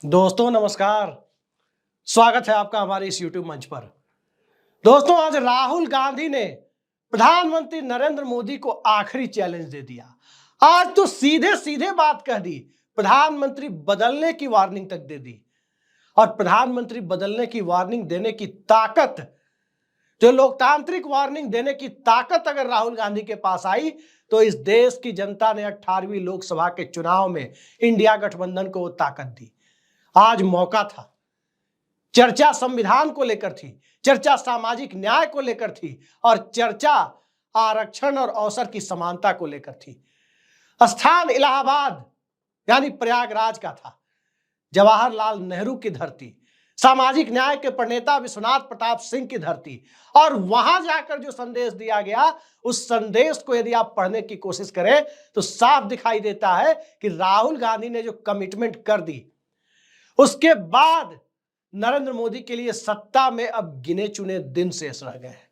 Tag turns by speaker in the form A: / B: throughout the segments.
A: दोस्तों नमस्कार। स्वागत है आपका हमारे इस YouTube मंच पर। दोस्तों आज राहुल गांधी ने प्रधानमंत्री नरेंद्र मोदी को आखिरी चैलेंज दे दिया। आज तो सीधे सीधे बात कह दी, प्रधानमंत्री बदलने की वार्निंग तक दे दी। और प्रधानमंत्री बदलने की वार्निंग देने की ताकत, जो लोकतांत्रिक वार्निंग देने की ताकत अगर राहुल गांधी के पास आई तो इस देश की जनता ने 18वीं लोकसभा के चुनाव में इंडिया गठबंधन को वो ताकत दी। आज मौका था। चर्चा संविधान को लेकर थी, चर्चा सामाजिक न्याय को लेकर थी और चर्चा आरक्षण और अवसर की समानता को लेकर थी। स्थान इलाहाबाद यानी प्रयागराज का था, जवाहरलाल नेहरू की धरती, सामाजिक न्याय के प्रणेता विश्वनाथ प्रताप सिंह की धरती। और वहां जाकर जो संदेश दिया गया, उस संदेश को यदि आप पढ़ने की कोशिश करें तो साफ दिखाई देता है कि राहुल गांधी ने जो कमिटमेंट कर दी, उसके बाद नरेंद्र मोदी के लिए सत्ता में अब गिने चुने दिन शेष रह गए हैं।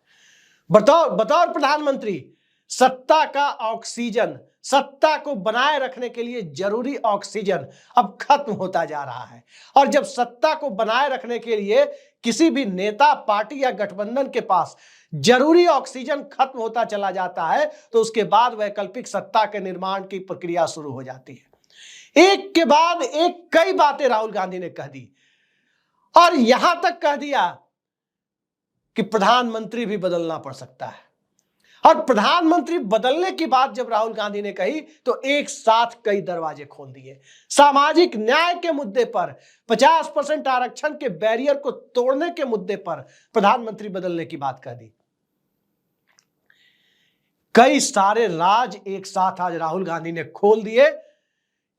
A: बतौर प्रधानमंत्री सत्ता का ऑक्सीजन, सत्ता को बनाए रखने के लिए जरूरी ऑक्सीजन अब खत्म होता जा रहा है। और जब सत्ता को बनाए रखने के लिए किसी भी नेता, पार्टी या गठबंधन के पास जरूरी ऑक्सीजन खत्म होता चला जाता है तो उसके बाद वैकल्पिक सत्ता के निर्माण की प्रक्रिया शुरू हो जाती है। एक के बाद एक कई बातें राहुल गांधी ने कह दी और यहां तक कह दिया कि प्रधानमंत्री भी बदलना पड़ सकता है। और प्रधानमंत्री बदलने की बात जब राहुल गांधी ने कही तो एक साथ कई दरवाजे खोल दिए। सामाजिक न्याय के मुद्दे पर, 50% आरक्षण के बैरियर को तोड़ने के मुद्दे पर प्रधानमंत्री बदलने की बात कह दी। कई सारे राज एक साथ आज राहुल गांधी ने खोल दिए।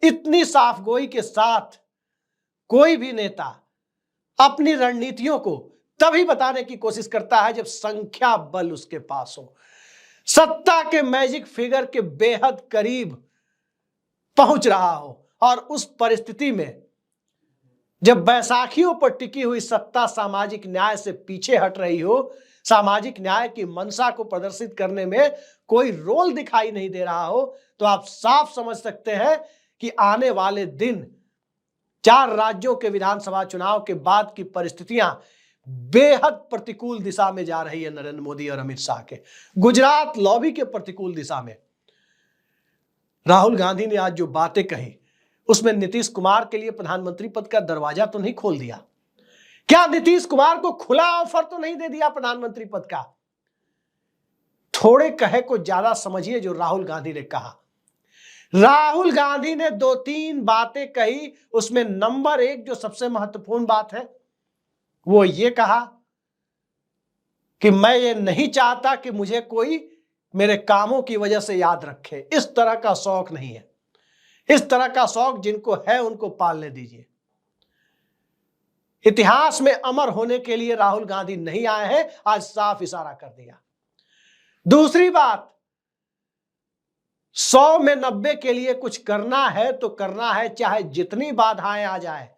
A: इतनी साफगोई के साथ कोई भी नेता अपनी रणनीतियों को तभी बताने की कोशिश करता है जब संख्या बल उसके पास हो, सत्ता के मैजिक फिगर के बेहद करीब पहुंच रहा हो। और उस परिस्थिति में जब बैसाखियों पर टिकी हुई सत्ता सामाजिक न्याय से पीछे हट रही हो, सामाजिक न्याय की मंशा को प्रदर्शित करने में कोई रोल दिखाई नहीं दे रहा हो, तो आप साफ समझ सकते हैं कि आने वाले दिन 4 राज्यों के विधानसभा चुनाव के बाद की परिस्थितियां बेहद प्रतिकूल दिशा में जा रही है। नरेंद्र मोदी और अमित शाह के गुजरात लॉबी के प्रतिकूल दिशा में। राहुल गांधी ने आज जो बातें कही उसमें नीतीश कुमार के लिए प्रधानमंत्री पद का दरवाजा तो नहीं खोल दिया? क्या नीतीश कुमार को खुला ऑफर तो नहीं दे दिया प्रधानमंत्री पद का? थोड़े कहे को ज्यादा समझिए जो राहुल गांधी ने कहा। राहुल गांधी ने 2-3 बातें कही, उसमें नंबर 1 जो सबसे महत्वपूर्ण बात है वो ये कहा कि मैं ये नहीं चाहता कि मुझे कोई मेरे कामों की वजह से याद रखे। इस तरह का शौक नहीं है। इस तरह का शौक जिनको है उनको पालने दीजिए। इतिहास में अमर होने के लिए राहुल गांधी नहीं आए हैं, आज साफ इशारा कर दिया। दूसरी बात, 100 में 90 के लिए कुछ करना है तो करना है, चाहे जितनी बाधाएं आ जाए।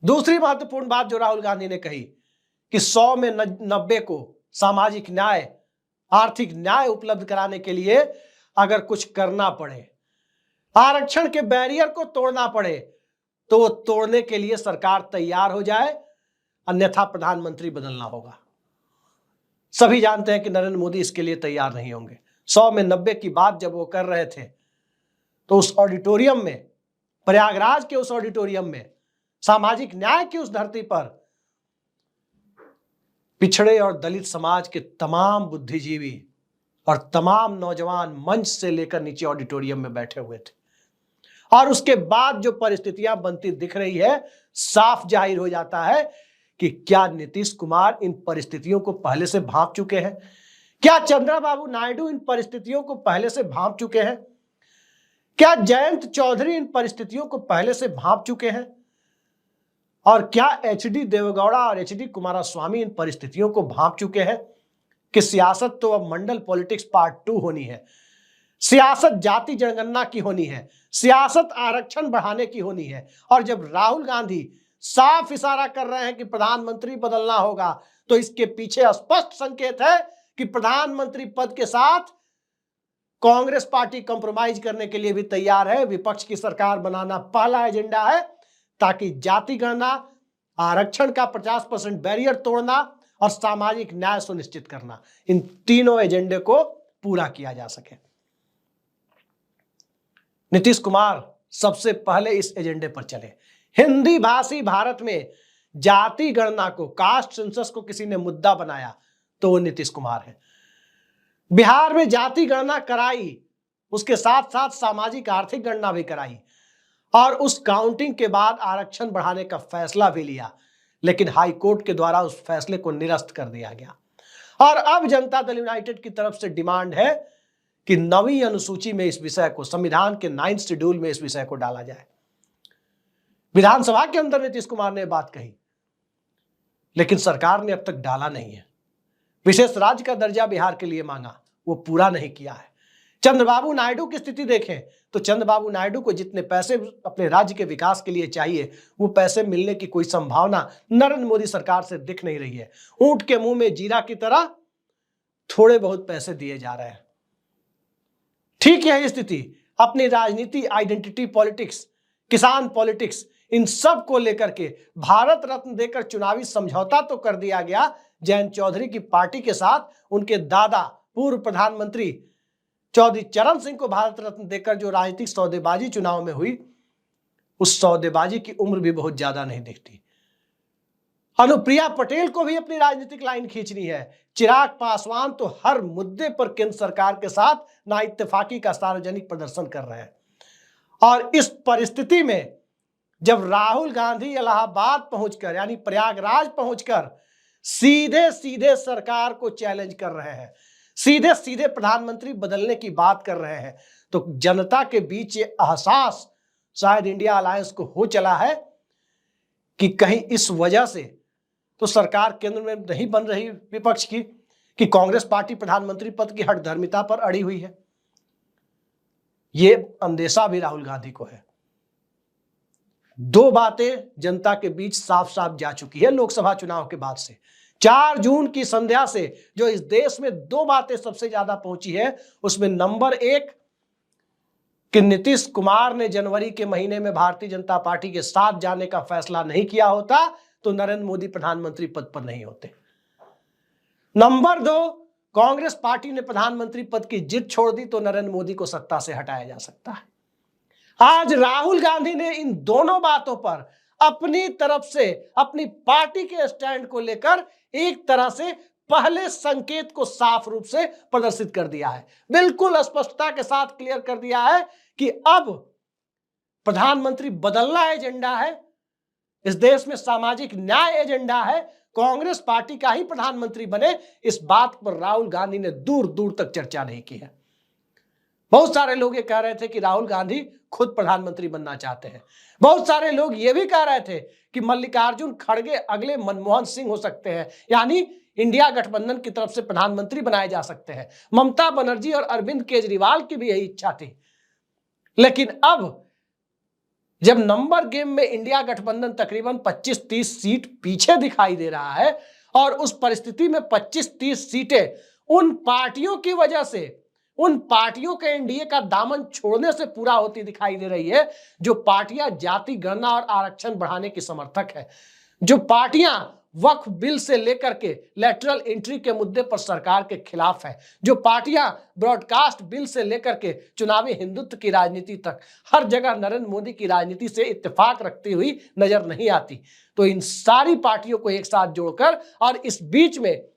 A: दूसरी महत्वपूर्ण बात जो राहुल गांधी ने कही कि 100 में 90 को सामाजिक न्याय, आर्थिक न्याय उपलब्ध कराने के लिए अगर कुछ करना पड़े, आरक्षण के बैरियर को तोड़ना पड़े, तो वो तोड़ने के लिए सरकार तैयार हो जाए, अन्यथा प्रधानमंत्री बदलना होगा। सभी जानते हैं कि नरेंद्र मोदी इसके लिए तैयार नहीं होंगे। 100 में 90 की बात जब वो कर रहे थे तो उस ऑडिटोरियम में, प्रयागराज के उस ऑडिटोरियम में, सामाजिक न्याय की उस धरती पर पिछड़े और दलित समाज के तमाम बुद्धिजीवी और तमाम नौजवान मंच से लेकर नीचे ऑडिटोरियम में बैठे हुए थे। और उसके बाद जो परिस्थितियां बनती दिख रही है, साफ जाहिर हो जाता है कि क्या नीतीश कुमार इन परिस्थितियों को पहले से भांप चुके हैं? क्या चंद्रबाबू नायडू इन परिस्थितियों को पहले से भांप चुके हैं? क्या जयंत चौधरी इन परिस्थितियों को पहले से भांप चुके हैं? और क्या एचडी देवेगौड़ा और एचडी कुमारस्वामी इन परिस्थितियों को भांप चुके हैं कि सियासत तो अब मंडल पॉलिटिक्स पार्ट 2 होनी है, सियासत जाति जनगणना की होनी है, सियासत आरक्षण बढ़ाने की होनी है। और जब राहुल गांधी साफ इशारा कर रहे हैं कि प्रधानमंत्री बदलना होगा, तो इसके पीछे स्पष्ट संकेत है कि प्रधानमंत्री पद के साथ कांग्रेस पार्टी कंप्रोमाइज करने के लिए भी तैयार है। विपक्ष की सरकार बनाना पहला एजेंडा है। ताकि जाति गणना, आरक्षण का 50% बैरियर तोड़ना और सामाजिक न्याय सुनिश्चित करना, इन तीनों एजेंडे को पूरा किया जा सके। नीतीश कुमार सबसे पहले इस एजेंडे पर चले। हिंदी भाषी भारत में जाति गणना को, कास्ट सेंसस को किसी ने मुद्दा बनाया तो वो नीतीश कुमार है। बिहार में जाति गणना कराई, उसके साथ साथ सामाजिक आर्थिक गणना भी कराई और उस काउंटिंग के बाद आरक्षण बढ़ाने का फैसला भी लिया, लेकिन हाई कोर्ट के द्वारा उस फैसले को निरस्त कर दिया गया। और अब जनता दल यूनाइटेड की तरफ से डिमांड है कि 9वीं अनुसूची में इस विषय को, संविधान के 9th शेड्यूल में इस विषय को डाला जाए। विधानसभा के अंदर नीतीश कुमार ने बात कही, लेकिन सरकार ने अब तक डाला नहीं है। विशेष राज्य का दर्जा बिहार के लिए मांगा, वो पूरा नहीं किया है। चंद्रबाबू नायडू की स्थिति देखें तो चंद्रबाबू नायडू को जितने पैसे अपने राज्य के विकास के लिए चाहिए, वो पैसे मिलने की कोई संभावना नरेंद्र मोदी सरकार से दिख नहीं रही है। ऊंट के मुंह में जीरा की तरह थोड़े बहुत पैसे दिए जा रहे हैं। ठीक है, स्थिति अपनी राजनीति, आइडेंटिटी पॉलिटिक्स, किसान पॉलिटिक्स, इन सब को लेकर के भारत रत्न देकर चुनावी समझौता तो कर दिया गया जयंत चौधरी की पार्टी के साथ। उनके दादा पूर्व प्रधानमंत्री चौधरी चरण सिंह को भारत रत्न देकर जो राजनीतिक सौदेबाजी चुनाव में हुई, उस सौदेबाजी की उम्र भी बहुत ज्यादा नहीं दिखती। अनुप्रिया पटेल को भी अपनी राजनीतिक लाइन खींचनी है। चिराग पासवान तो हर मुद्दे पर केंद्र सरकार के साथ नाइत्तेफाकी का सार्वजनिक प्रदर्शन कर रहे हैं। और इस परिस्थिति में जब राहुल गांधी इलाहाबाद पहुंचकर, यानी प्रयागराज पहुंचकर सीधे सीधे सरकार को चैलेंज कर रहे हैं, सीधे सीधे प्रधानमंत्री बदलने की बात कर रहे हैं, तो जनता के बीच ये एहसास शायद इंडिया अलायंस को हो चला है कि कहीं इस वजह से तो सरकार केंद्र में नहीं बन रही विपक्ष की, कि कांग्रेस पार्टी प्रधानमंत्री पद की हठधर्मिता पर अड़ी हुई है। ये अंदेशा भी राहुल गांधी को है। दो बातें जनता के बीच साफ साफ जा चुकी है लोकसभा चुनाव के बाद से। 4 जून की संध्या से जो इस देश में दो बातें सबसे ज्यादा पहुंची है, उसमें नंबर 1 कि नीतीश कुमार ने जनवरी के महीने में भारतीय जनता पार्टी के साथ जाने का फैसला नहीं किया होता तो नरेंद्र मोदी प्रधानमंत्री पद पर नहीं होते। नंबर 2, कांग्रेस पार्टी ने प्रधानमंत्री पद की जिद छोड़ दी तो नरेंद्र मोदी को सत्ता से हटाया जा सकता है। आज राहुल गांधी ने इन दोनों बातों पर अपनी तरफ से, अपनी पार्टी के स्टैंड को लेकर एक तरह से पहले संकेत को साफ रूप से प्रदर्शित कर दिया है। बिल्कुल स्पष्टता के साथ क्लियर कर दिया है कि अब प्रधानमंत्री बदलना एजेंडा है, इस देश में सामाजिक न्याय एजेंडा है, कांग्रेस पार्टी का ही प्रधानमंत्री बने। इस बात पर राहुल गांधी ने दूर दूर तक चर्चा नहीं की है। बहुत सारे लोग ये कह रहे थे कि राहुल गांधी खुद प्रधानमंत्री बनना चाहते हैं। बहुत सारे लोग ये भी कह रहे थे कि मल्लिकार्जुन खड़गे अगले मनमोहन सिंह हो सकते हैं, यानी इंडिया गठबंधन की तरफ से प्रधानमंत्री बनाए जा सकते हैं। ममता बनर्जी और अरविंद केजरीवाल की भी यही इच्छा थी। लेकिन अब जब नंबर गेम में इंडिया गठबंधन तकरीबन 25-30 सीट पीछे दिखाई दे रहा है और उस परिस्थिति में 25-30 सीटें उन पार्टियों की वजह से, उन पार्टियों के एनडीए का दामन छोड़ने से पूरा होती दिखाई दे रही है, जो पार्टियां जाति गणना और आरक्षण बढ़ाने की समर्थक है, जो पार्टियां वक्फ बिल से लेकर के लैटरल एंट्री के मुद्दे पर सरकार के खिलाफ है, जो पार्टियां ब्रॉडकास्ट बिल से लेकर के चुनावी हिंदुत्व की राजनीति तक हर जगह नरेंद्र मोदी की राजनीति से इत्तेफाक रखती हुई नजर नहीं आती। तो इन सारी पार्टियों को एक साथ जोड़कर और इस बीच में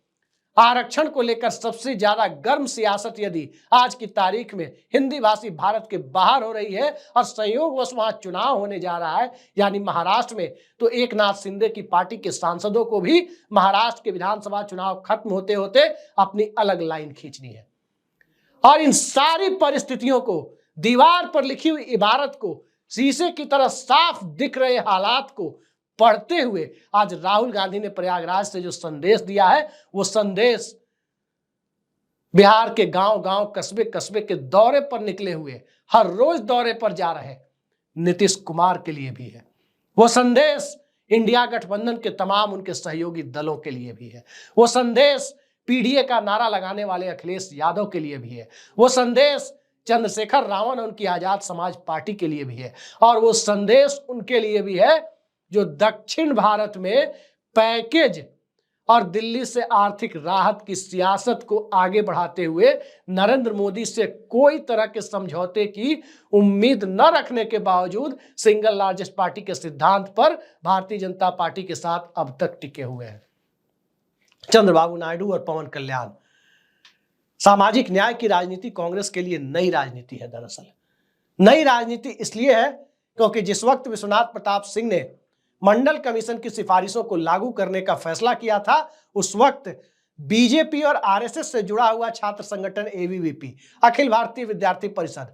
A: आरक्षण को लेकर सबसे ज्यादा गर्म सियासत यदि आज की तारीख में हिंदी भाषी भारत के बाहर हो रही है और संयोगवश वहां चुनाव होने जा रहा है, यानी महाराष्ट्र में, तो एकनाथ शिंदे की पार्टी के सांसदों को भी महाराष्ट्र के विधानसभा चुनाव खत्म होते होते अपनी अलग लाइन खींचनी है। और इन सारी परिस्थितियों को, दीवार पर लिखी हुई इबारत को, शीशे की तरह साफ दिख रहे हालात को पढ़ते हुए आज राहुल गांधी ने प्रयागराज से जो संदेश दिया है, वो संदेश बिहार के गांव गांव, कस्बे कस्बे के दौरे पर निकले हुए, हर रोज दौरे पर जा रहे नीतीश कुमार के लिए भी है। वो संदेश इंडिया गठबंधन के तमाम उनके सहयोगी दलों के लिए भी है। वो संदेश पीडीए का नारा लगाने वाले अखिलेश यादव के लिए भी है। वो संदेश चंद्रशेखर रावण और उनकी आजाद समाज पार्टी के लिए भी है। और वो संदेश उनके लिए भी है जो दक्षिण भारत में पैकेज और दिल्ली से आर्थिक राहत की सियासत को आगे बढ़ाते हुए नरेंद्र मोदी से कोई तरह के समझौते की उम्मीद न रखने के बावजूद सिंगल लार्जेस्ट पार्टी के सिद्धांत पर भारतीय जनता पार्टी के साथ अब तक टिके हुए हैं। चंद्रबाबू नायडू और पवन कल्याण, सामाजिक न्याय की राजनीति कांग्रेस के लिए नई राजनीति है। दरअसल नई राजनीति इसलिए है क्योंकि जिस वक्त विश्वनाथ प्रताप सिंह ने मंडल कमीशन की सिफारिशों को लागू करने का फैसला किया था, उस वक्त बीजेपी और आरएसएस से जुड़ा हुआ छात्र संगठन एबीवीपी, अखिल भारतीय विद्यार्थी परिषद,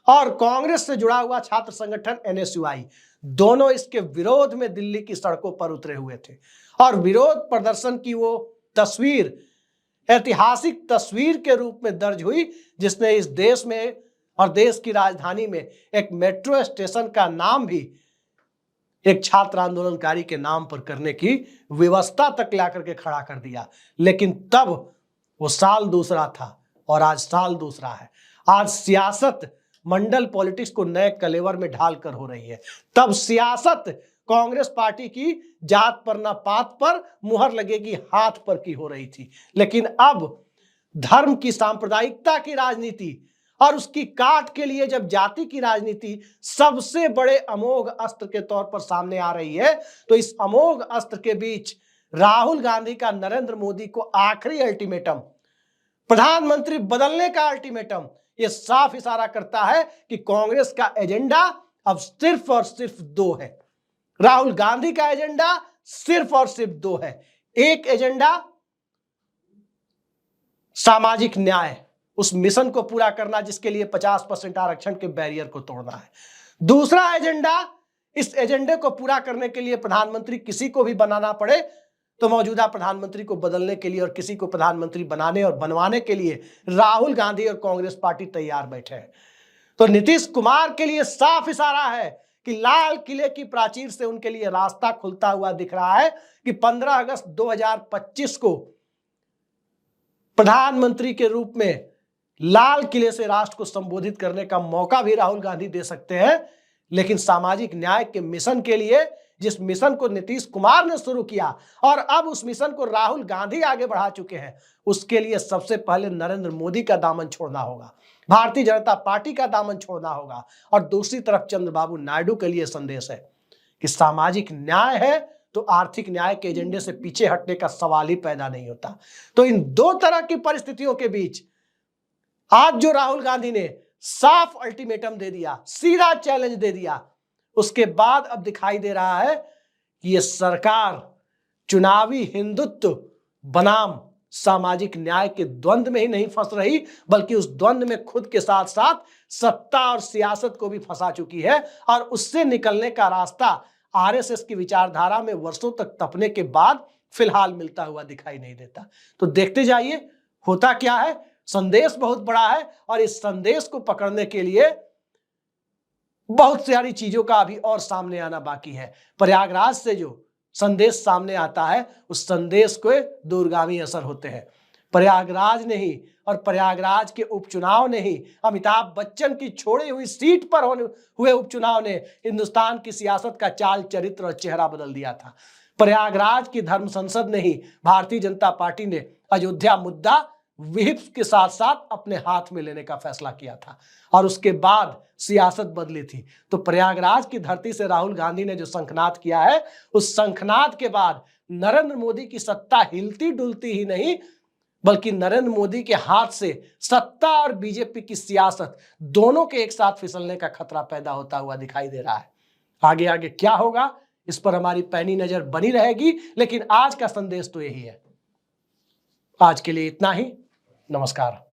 A: और कांग्रेस से जुड़ा हुआ छात्र संगठन एनएसयूआई, दोनों इसके विरोध में दिल्ली की सड़कों पर उतरे हुए थे। और विरोध प्रदर्शन की वो तस्वीर ऐतिहासिक तस्वीर के रूप में दर्ज हुई, जिसने इस देश में और देश की राजधानी में एक मेट्रो स्टेशन का नाम भी एक छात्र आंदोलनकारी के नाम पर करने की व्यवस्था तक लाकर के खड़ा कर दिया। लेकिन तब वो साल दूसरा था और आज साल दूसरा है। आज सियासत मंडल पॉलिटिक्स को नए कलेवर में ढालकर हो रही है। तब सियासत कांग्रेस पार्टी की जात पर न पात पर मुहर लगेगी हाथ पर की हो रही थी। लेकिन अब धर्म की सांप्रदायिकता की राजनीति और उसकी काट के लिए जब जाति की राजनीति सबसे बड़े अमोघ अस्त्र के तौर पर सामने आ रही है, तो इस अमोघ अस्त्र के बीच राहुल गांधी का नरेंद्र मोदी को आखिरी अल्टीमेटम, प्रधानमंत्री बदलने का अल्टीमेटम, यह साफ इशारा करता है कि कांग्रेस का एजेंडा अब सिर्फ और सिर्फ दो है। राहुल गांधी का एजेंडा सिर्फ और सिर्फ दो है। एक एजेंडा सामाजिक न्याय, उस मिशन को पूरा करना जिसके लिए 50% आरक्षण के बैरियर को तोड़ना है। दूसरा एजेंडा, इस एजेंडे को पूरा करने के लिए प्रधानमंत्री किसी को भी बनाना पड़े तो मौजूदा प्रधानमंत्री को बदलने के लिए और किसी को प्रधानमंत्री बनाने और बनवाने के लिए राहुल गांधी और कांग्रेस पार्टी तैयार बैठे हैं। तो नीतीश कुमार के लिए साफ इशारा है कि लाल किले की प्राचीर से उनके लिए रास्ता खुलता हुआ दिख रहा है कि 15 अगस्त 2025 को प्रधानमंत्री के रूप में लाल किले से राष्ट्र को संबोधित करने का मौका भी राहुल गांधी दे सकते हैं। लेकिन सामाजिक न्याय के मिशन के लिए, जिस मिशन को नीतीश कुमार ने शुरू किया और अब उस मिशन को राहुल गांधी आगे बढ़ा चुके हैं, उसके लिए सबसे पहले नरेंद्र मोदी का दामन छोड़ना होगा, भारतीय जनता पार्टी का दामन छोड़ना होगा। और दूसरी तरफ चंद्रबाबू नायडू के लिए संदेश है कि सामाजिक न्याय है तो आर्थिक न्याय के एजेंडे से पीछे हटने का सवाल ही पैदा नहीं होता। तो इन दो तरह की परिस्थितियों के बीच आज जो राहुल गांधी ने साफ अल्टीमेटम दे दिया, सीधा चैलेंज दे दिया, उसके बाद अब दिखाई दे रहा है कि यह सरकार चुनावी हिंदुत्व बनाम सामाजिक न्याय के द्वंद्व में ही नहीं फंस रही, बल्कि उस द्वंद्व में खुद के साथ साथ सत्ता और सियासत को भी फंसा चुकी है। और उससे निकलने का रास्ता आरएसएस की विचारधारा में वर्षों तक तपने के बाद फिलहाल मिलता हुआ दिखाई नहीं देता। तो देखते जाइए होता क्या है। संदेश बहुत बड़ा है और इस संदेश को पकड़ने के लिए बहुत सारी चीजों का अभी और सामने आना बाकी है। प्रयागराज से जो संदेश सामने आता है, उस संदेश को दूरगामी असर होते हैं। प्रयागराज नहीं और प्रयागराज के उपचुनाव नहीं, अमिताभ बच्चन की छोड़ी हुई सीट पर हुए उपचुनाव ने हिंदुस्तान की सियासत का चाल, चरित्र और चेहरा बदल दिया था। प्रयागराज की धर्म संसद ने ही भारतीय जनता पार्टी ने अयोध्या मुद्दा व्हिप के साथ साथ अपने हाथ में लेने का फैसला किया था और उसके बाद सियासत बदली थी। तो प्रयागराज की धरती से राहुल गांधी ने जो शंखनाद किया है, उस शंखनाद के बाद नरेंद्र मोदी की सत्ता हिलती डुलती ही नहीं, बल्कि नरेंद्र मोदी के हाथ से सत्ता और बीजेपी की सियासत दोनों के एक साथ फिसलने का खतरा पैदा होता हुआ दिखाई दे रहा है। आगे आगे क्या होगा इस पर हमारी पैनी नजर बनी रहेगी, लेकिन आज का संदेश तो यही है। आज के लिए इतना ही। नमस्कार।